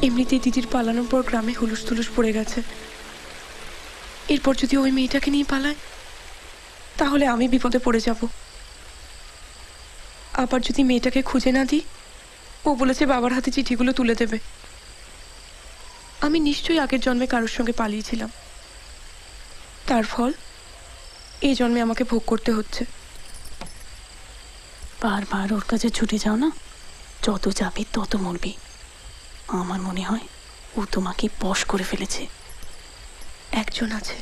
এমনিতেই দিদির পালানোর পর গ্রামে হুলুস তুলুস পড়ে গেছে। এরপর যদি ওই মেয়েটাকে নিয়ে পালায় তাহলে আমি বিপদে পড়ে যাব। আবার যদি মেয়েটাকে খুঁজে না দিই, ও বলেছে বাবার হাতে চিঠিগুলো তুলে দেবে। আমি নিশ্চয়ই আগের জন্মে কারোর সঙ্গে পালিয়েছিলাম, তার ফল এই জন্মে আমাকে ভোগ করতে হচ্ছে। বারবার ওর কাছে ছুটে যাও না, যত যাবি তত মরবি। আমার মনে হয় ও তোমাকে বশ করে ফেলেছে। একজন আছে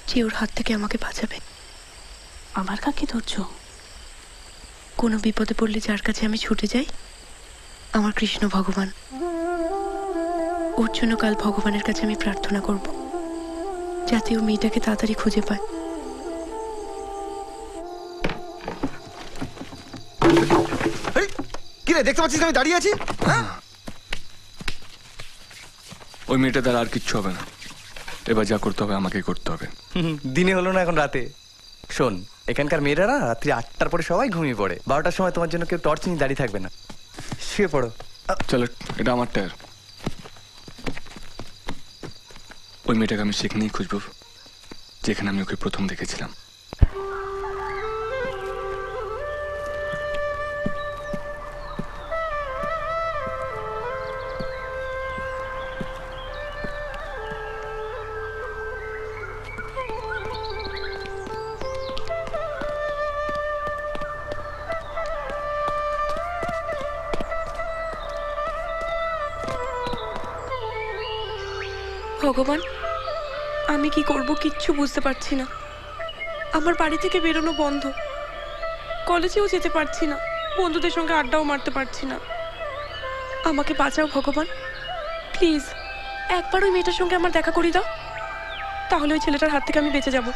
যে ওর হাত থেকে আমাকে বাঁচাবে। আবার কাকে ধরছো? কোনো বিপদে পড়লে যার কাছে আমি ছুটে যাই, আমার কৃষ্ণ ভগবান। ওর জন্য কাল ভগবানের কাছে আমি প্রার্থনা করব, যাতে ও মেয়েটাকে তাড়াতাড়ি খুঁজে পায়। কি রে, দেখতে পাচ্ছিস আমি দাঁড়িয়ে আছি? ওই মেয়েটা দ্বারা আর কিচ্ছু হবে না। এবার যা করতে হবে আমাকেই করতে হবে। দিনে হলো না, এখন রাতে। শোন, এখানকার মেয়েরা না রাত্রি 8টার পরে সবাই ঘুমিয়ে পড়ে। 12টার সময় তোমার জন্য কেউ টর্চ নিয়ে দাঁড়িয়ে থাকবে না। শুয়ে পড়ো। চলো, এটা আমার টায়ার। ওই মেয়েটাকে আমি সেখানেই খুঁজবো যেখানে আমি ওকে প্রথম দেখেছিলাম। ভগবান, আমি কি করব কিচ্ছু বুঝতে পারছি না। আমার বাড়ি থেকে বেরোনো বন্ধ, কলেজেও যেতে পারছি না, বন্ধুদের সঙ্গে আড্ডাও মারতে পারছি না। আমাকে বাঁচাও ভগবান, প্লিজ। একবার ওই মেয়েটার সঙ্গে আমার দেখা করিয়ে দাও, তাহলে ওই ছেলেটার হাত থেকে আমি বেঁচে যাব।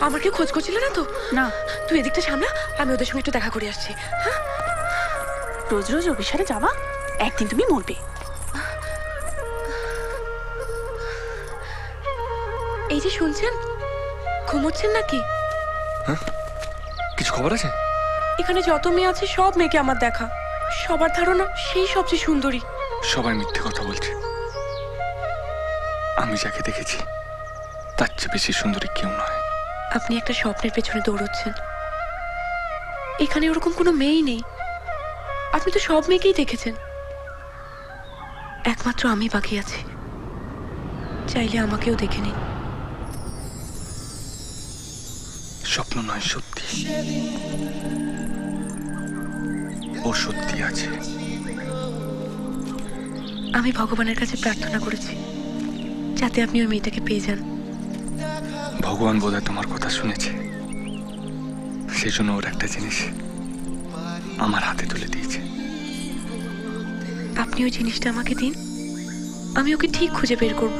আমার কেউ খোঁজ করছিল না তো? না। তুই এদিকটা সামলা, আমি ওদের সঙ্গে একটু দেখা করে আসছি। হ্যাঁ, রোজ রোজ অভিসারে যাবা, একদিন তুমি মরবে। এই যে শুনছেন, ঘুমোচ্ছেন নাকি? কিছু খবর আছে? এখানে যত মেয়ে আছে সব মেয়েকে আমার দেখা। সবার ধারণা সেই সবচেয়ে সুন্দরী। সবাই মিথ্যে কথা বলছে। আমি যাকে দেখেছি তার চেয়ে বেশি সুন্দরী কেউ নয়। আপনি একটা স্বপ্নের পেছনে দৌড়চ্ছেন। এখানে ওরকম কোনো মেয়েই নেই। আপনি তো সব মেয়েকেই দেখেছেন, একমাত্র আমি বাকি আছি। চাইলে আমাকেও দেখে নিন। স্বপ্ন নয়, সত্যি। ও সত্যি আছে। আমি ভগবানের কাছে প্রার্থনা করেছি যাতে আপনি ওই মেয়েটাকে পেয়ে যান। ভগবান বোধহয় তোমার কথা শুনেছে, সেই জন্য ওর একটা জিনিস আমার হাতে তুলে দিয়েছে। আপনি ওই জিনিসটা আমাকে দিন, আমি ওকে ঠিক খুঁজে বের করব।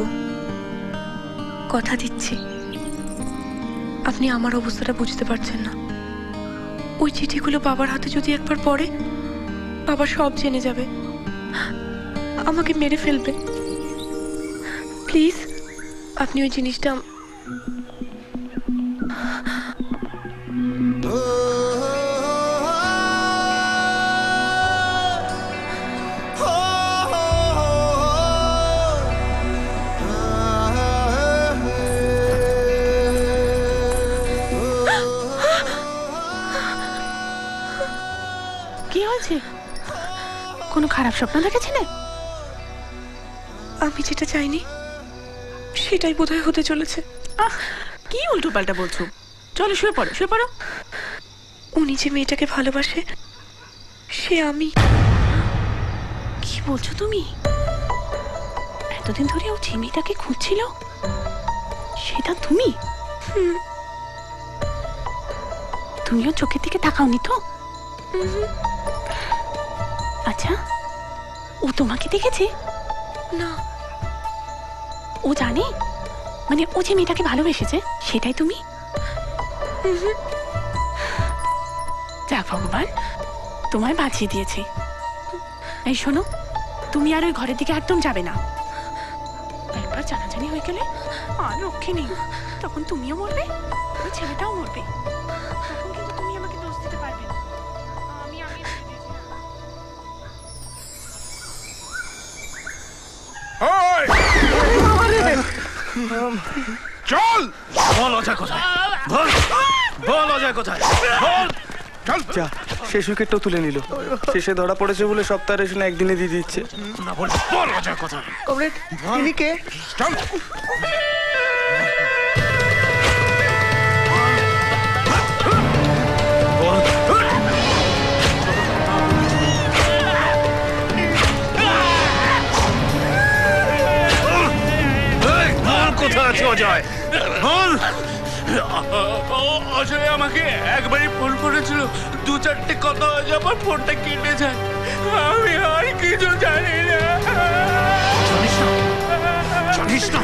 কথা দিচ্ছি। আপনি আমার অবস্থাটা বুঝতে পারছেন না। ওই চিঠিগুলো বাবার হাতে যদি একবার পড়ে, বাবা সব জেনে যাবে, আমাকে মেরে ফেলবে। প্লিজ, আপনি ওই জিনিসটা কি হয়েছে? কোনো খারাপ স্বপ্ন দেখেছিলে? আমি যেটা চাইনি সেটাই বোধহয় হতে চলেছে। আহ, কি উল্টো পাল্টা বলছো? চলো শুয়ে পড়ো, শুয়ে পড়ো। উনি যে মেয়েটাকে ভালোবাসে সে আমি। কি বলছো তুমি? এতদিন ধরে ও যে মেয়েটাকে খুঁজছিল সেটা তুমি? তুমিও চোখের দিকে তাকাওনি তো? আচ্ছা, ও তোমাকে দেখেছে? না, ও জানে, মানে ও যে মেয়েটাকে ভালোবেসেছে সেটাই তুমি? যাক ভগবান, তোমায় বাঁচিয়ে দিয়েছে। এই শোনো, তুমি আর ওই ঘরের দিকে একদম যাবে না। একবার জানাজানি হয়ে গেলে আর রক্ষে নেই। তখন তুমিও মরবে, ওই ছেলেটাও মরবে। তখন কিন্তু তুমি আমাকে দোষ দিতে পারবে না। আমি চল বল অজয় কোথায়? বল বল অজয় কোথায়? বল চল। যা, শেষ উইকেটটাও তুলে নিল। শেষে ধরা পড়েছে বলে সপ্তাহে শুনে একদিনে দিয়ে দিচ্ছে। না বল, বল অজয় কোথায়? কমরেড, ইনি কে? চল। কোথায় আছে অজয়? বল। অজয় আমাকে একবারই ফোন করেছিল, 2-4টে কথা হয়ে যাবার ফোনটা কেটে যায়। আমি আর কিছু জানি না। জানিস না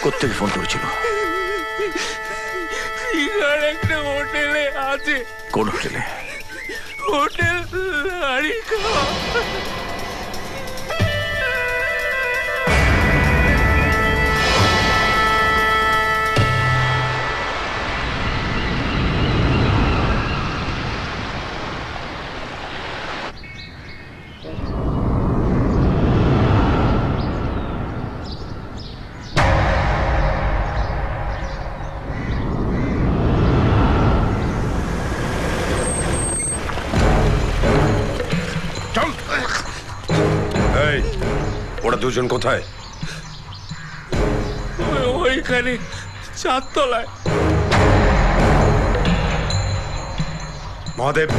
কোত্থেকে ফোন করেছিল? দীঘার একটা হোটেলে আছে। কোন হোটেলে? হোটেল লারিকা। ওরা দুজন কোথায়? ওইখানে 4 তলায়। মহাদেব,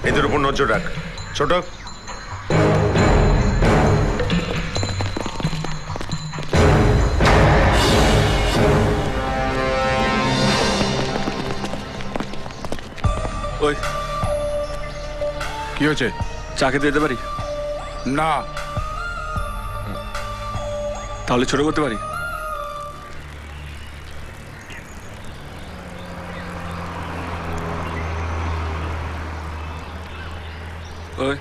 এদের উপর নজর রাখ। ছোট, ওই কি হয়েছে? চা খেতে যেতে পারি? না। তাহলে ছোট করতে পারি? ওই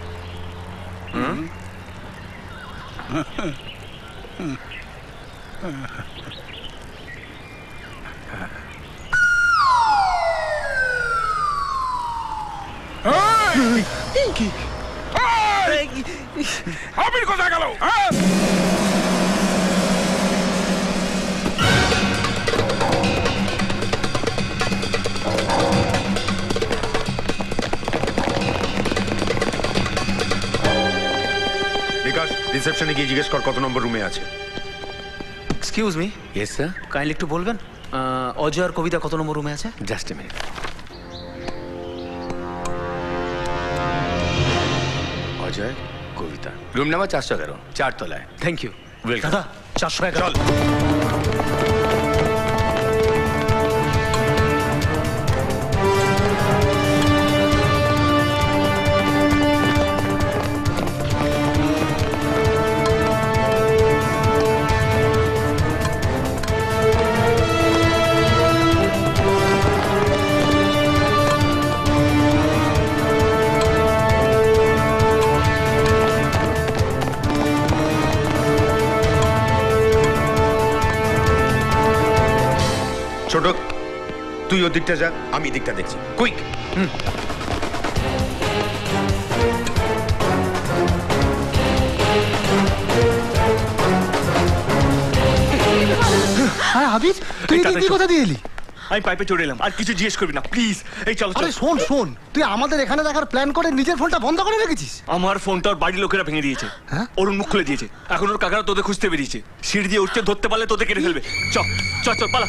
আবির কোথায় গেল? বিকাশ, রিসেপশনে গিয়ে জিজ্ঞেস কর কত নম্বর রুমে আছে। Excuse me. Yes sir. Kindly একটু বলবেন অজয় আর কবিতা কত নম্বর রুমে আছে? Just a minute. Ajay, Kabita, room number 411, 4 তলায়। Thank you. ওয়েলকাম। দাদা 411। চল। ছোট, তুই ওর দিকটা যা, আমি দিকটা দেখছি। কুইক। আবির, তুই কোথা দিয়ে এলি? আমি পাইপে চড়ে এলাম, আর কিছু জিজ্ঞেস করবি না প্লিজ। এই চল আরে শোন শোন, তুই আমাদের এখানে দেখার প্ল্যান করে নিজের ফোনটা বন্ধ করে রেখেছিস। আমার ফোনটা ওর বাড়ির লোকেরা ভেঙে দিয়েছে। হ্যাঁ? ওর মুখ খুলে দিয়েছে। এখন ওর কাকারা তোদের খুঁজতে বেরিয়েছে। সিঁড়ি দিয়ে উঠতে ধরতে পারলে তোদের কেটে ফেলবে। চল চল চল পালা।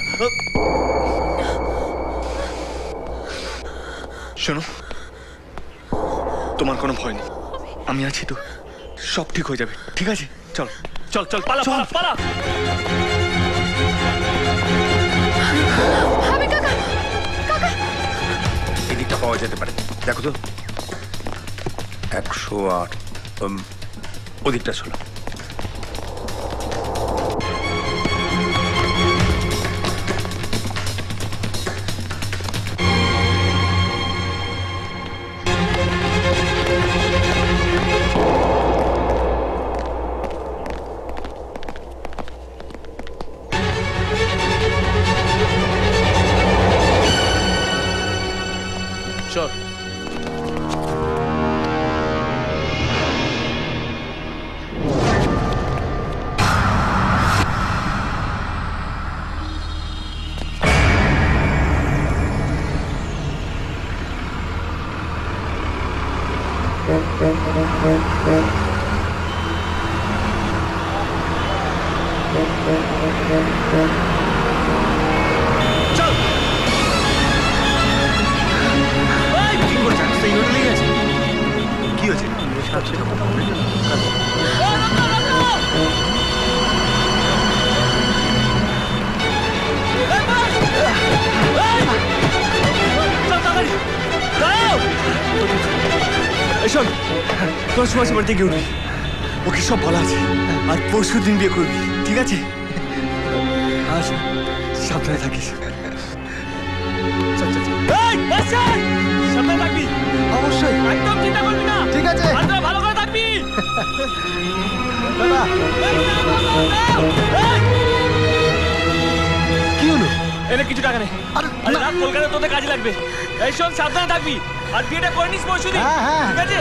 শোনো, তোমার কোনো ভয় নেই, আমি আছি তো, সব ঠিক হয়ে যাবে, ঠিক আছে? চল চল চল পালা পালা পালা। এদিকটা পাওয়া যেতে পারে, দেখো তো। 108 ওদিকটা ছিল। চল। কি হয়েছে? শোন, তোর সুভাষ বাড়িতে গিয়ে উঠবি, ওকে সব বলা আছে, আর পরশু দিন বিয়ে করবি, ঠিক আছে? আচ্ছা, সাবধানে থাকিস। সাবধানে থাকবি অবশ্যই, একদম চিন্তা করবি না, ঠিক আছে। ভালো করে থাকবি। দাদা কি হলো? এনে কিছু টাকা নেই, আরে আরে রাত কলকাতা তোদের কাজে লাগবে। এই শোন, সাবধানে থাকবি, আর বিয়েটা করে নিস পরশু দিন, হ্যাঁ, হ্যাঁ। ঠিক আছে?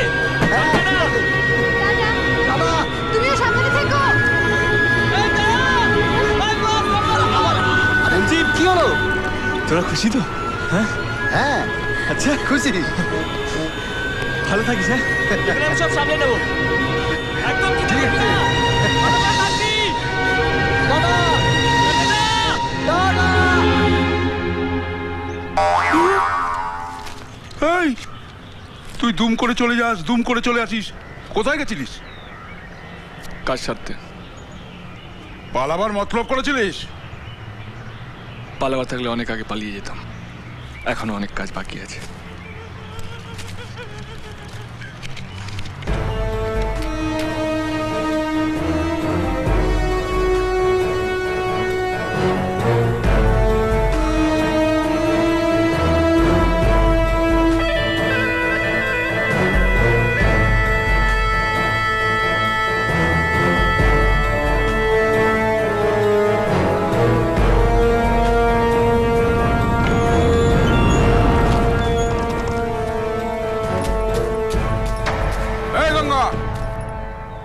দাদা তুমিও সাবধানে থেকো। বলছি কি হলো? তোরা খুশি তো? হ্যাঁ হ্যাঁ আচ্ছা, খুশি। ভালো থাকিস। হ্যাঁ, এখানে আমি সব সামলে নেবো, একদম ঠিক আছে। ভালো করে থাকবি। দাদা দাদা এই তুই দুম করে চলে যাস, দুম করে চলে আসিস, কোথায় গেছিলিস? কাজ সারতে। পালাবার মতলব করেছিলিস? পালাবার থাকলে অনেক আগে পালিয়ে যেতাম, এখনো অনেক কাজ বাকি আছে। এই গঙ্গা,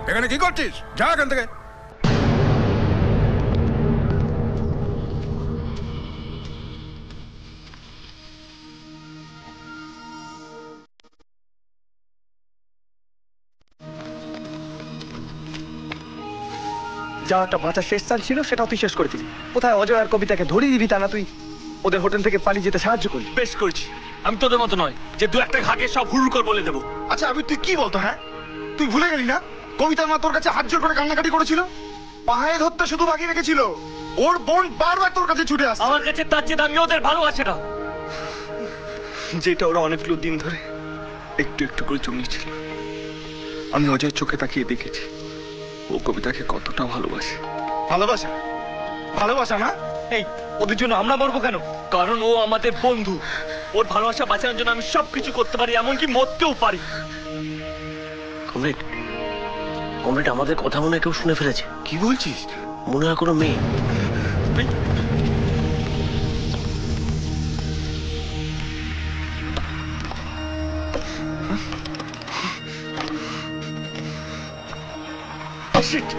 এখানে কি করছিস? যা এখান থেকে। যা একটা বাঁচার শেষ চাল ছিল, সেটাও তুই শেষ করে দিলি। কোথায় অজয় আর কবিতাকে ধরিয়ে দিবি, তা না তুই ওদের হোটেল থেকে পালিয়ে যেতে সাহায্য করলি। বেশ করেছি, আমি তোদের মতো নয় যে দু একটা ঘাকে সব হুড় করে বলে দেবো। আচ্ছা আমি তুই কি বলতো? হ্যাঁ তুই ভুলে গেলি না কবিতার মা তোর কাছে হাত জোর করে কান্নাকাটি করেছিল, পায়ে ধরতে শুধু বাকি রেখেছিল। ওর বোন বারবার তোর কাছে ছুটে আসছে। আমার কাছে তার চেয়ে দামি ওদের ভালোবাসাটা, যেটা ওরা অনেকগুলো দিন ধরে একটু একটু করে জমিয়েছিল। আমি অজয়ের চোখে তাকিয়ে দেখেছি ও কবিতাকে কতটা ভালোবাসে। ভালোবাসা ভালোবাসা না? এই ওদের জন্য আমরা মরবো কেন? কারণ ও আমাদের বন্ধু। ওর ভালোবাসা বাঁচানোর জন্য আমি সবকিছু করতে পারি, এমনকি মরতেও পারি। কমরেড, কমরেড, আমাদের কথা মনে হয় কেউ শুনে ফেলেছে। কি বলছিস? মনে হয় কোনো মেয়ে। Shit!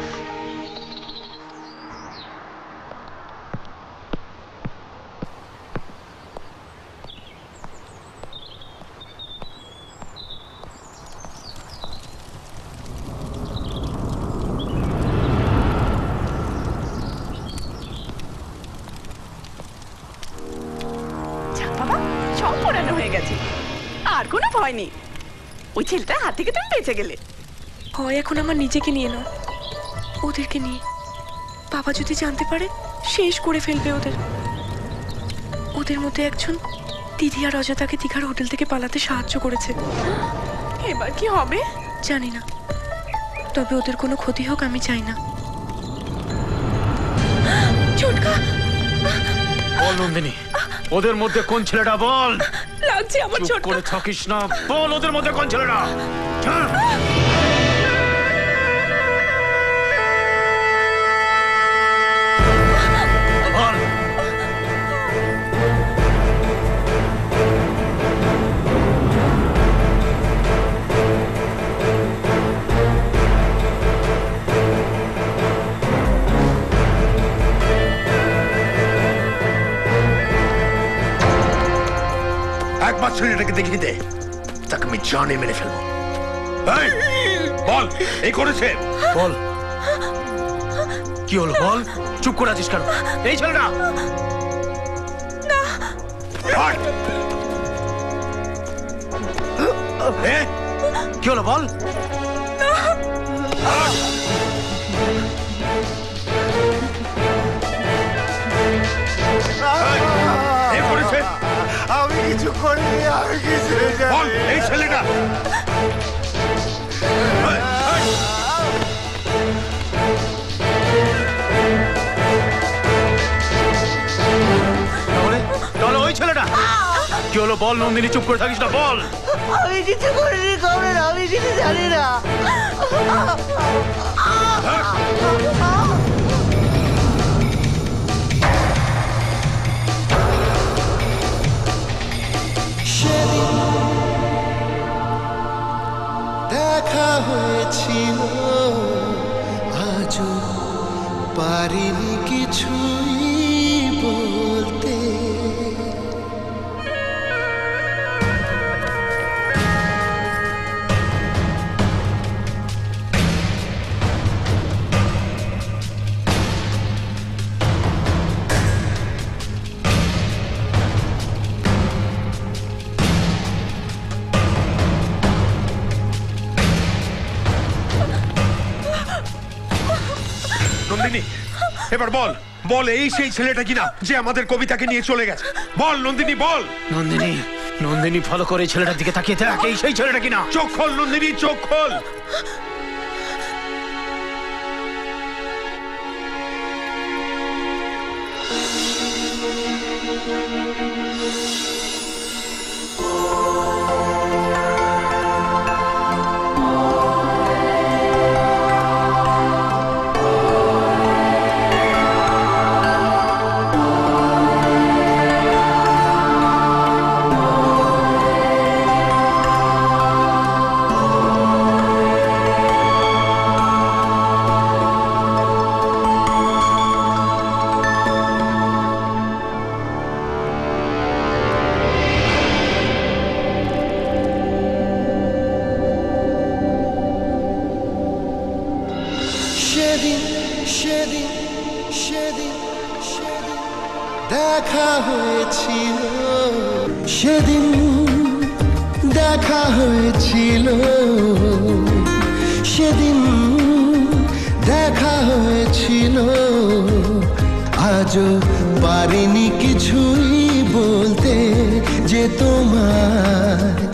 কোনো ভয় নেই, ওই ছেলেটার হাত থেকে তুমি বেঁচে গেলে। ভয় এখন আমার নিজেকে নিয়ে নয়, ওদেরকে নিয়ে। বাবা যদি জানতে পারে শেষ করে ফেলবে ওদের। ওদের মধ্যে একজন দিদি আর অজতাকে দীঘার হোটেল থেকে পালাতে সাহায্য করেছে। এবার কি হবে জানি না, তবে ওদের কোনো ক্ষতি হোক আমি চাই না। ছোটকা, বল নন্দিনী, ওদের মধ্যে কোন ছেলেটা বল। লাগছে আমার চুপ ছোটকা। করে থাকিস না, বল ওদের মধ্যে কোন ছেলেটা। বল। একবার ছেলেটাকে দেখিয়ে দে, তাকে আমি জানে মেরে ফেলবো। এই, বল এই করেছে। বল কি হলো, বল। চুপ করে আছিস কেন? এই ছেলেটা হাট! এ, কি হলো, বল। এ করেছে। আমি কিছু করিনি, আমি কিছু বল এই ছেলেটা। তাহলে ওই ছেলেটা কি হলো, বল নন্দিনী, চুপ করে থাকিস না, বল। আমি কিছু করিনি কমরেড, আমি কিছু জানি না। সেদিন দেখা হয়েছিল, আজও পারিনি কিছুই বলতে। নন্দিনী, এবার বল, বল এই সেই ছেলেটা কিনা যে আমাদের কবিতাকে নিয়ে চলে গেছে। বল নন্দিনী, বল। নন্দিনী, নন্দিনী ভালো করে ছেলেটার দিকে তাকিয়ে দেখ, এই সেই ছেলেটা কিনা। চোখ খোল নন্দিনী, চোখ খোল। সেদিন সেদিন সেদিন সেদিন দেখা হয়েছিল, সেদিন দেখা হয়েছিল, সেদিন দেখা হয়েছিল, আজও পারিনি কিছুই বলতে যে তোমার